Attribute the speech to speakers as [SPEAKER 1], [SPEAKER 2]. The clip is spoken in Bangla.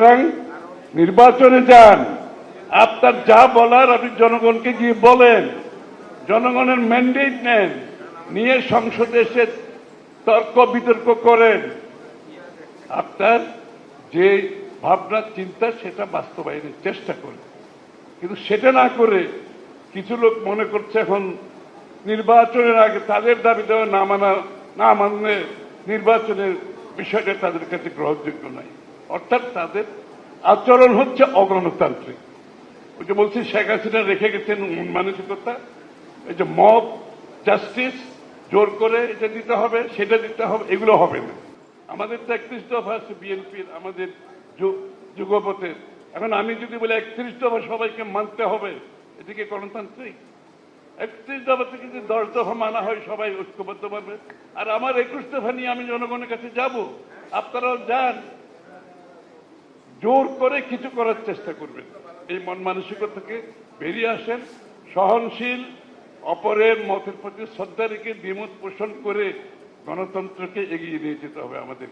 [SPEAKER 1] সুতরাং নির্বাচনে যান, আপনার যা বলার আপনি জনগণকে গিয়ে বলেন, জনগণের ম্যান্ডেট নেন, নিয়ে সংসদে এসে তর্ক বিতর্ক করেন। আপনার যে ভাবনা চিন্তা সেটা বাস্তবায়নের চেষ্টা করেন, কিন্তু সেটা না করে কিছু লোক মনে করছে এখন নির্বাচনের আগে তাদের দাবি দেওয়া না মানলে নির্বাচনের বিষয়টা তাদের কাছে গ্রহণযোগ্য নয়। অর্থাৎ তাদের আচরণ হচ্ছে অগণতান্ত্রিক। ওই যে বলছি শেখ হাসিনা রেখে গেছেন মানসিকতা, এই যে মব জাস্টিস, জোর করে এটা দিতে হবে সেটা দিতে হবে, এগুলো হবে না। আমাদের তো 31 দফা আছে বিএনপির, আমাদের যুগপথের। এখন আমি যদি বলি 31 দফা সবাইকে মানতে হবে, এটা কি গণতান্ত্রিক? 31 দফা থেকে যদি 10 দফা মানা হয় সবাই ঐক্যবদ্ধ পারবে। আর আমার 21 দফা নিয়ে আমি জনগণের কাছে যাব, আপনারাও যান, জোর করে কিছু করার চেষ্টা করবেন। এই মন মানসিকতা থেকে বেরিয়ে আসেন, সহনশীল, অপরের মতের প্রতি শ্রদ্ধা রেখে দ্বিমত পোষণ করে গণতন্ত্রকে এগিয়ে নিয়ে যেতে হবে আমাদের।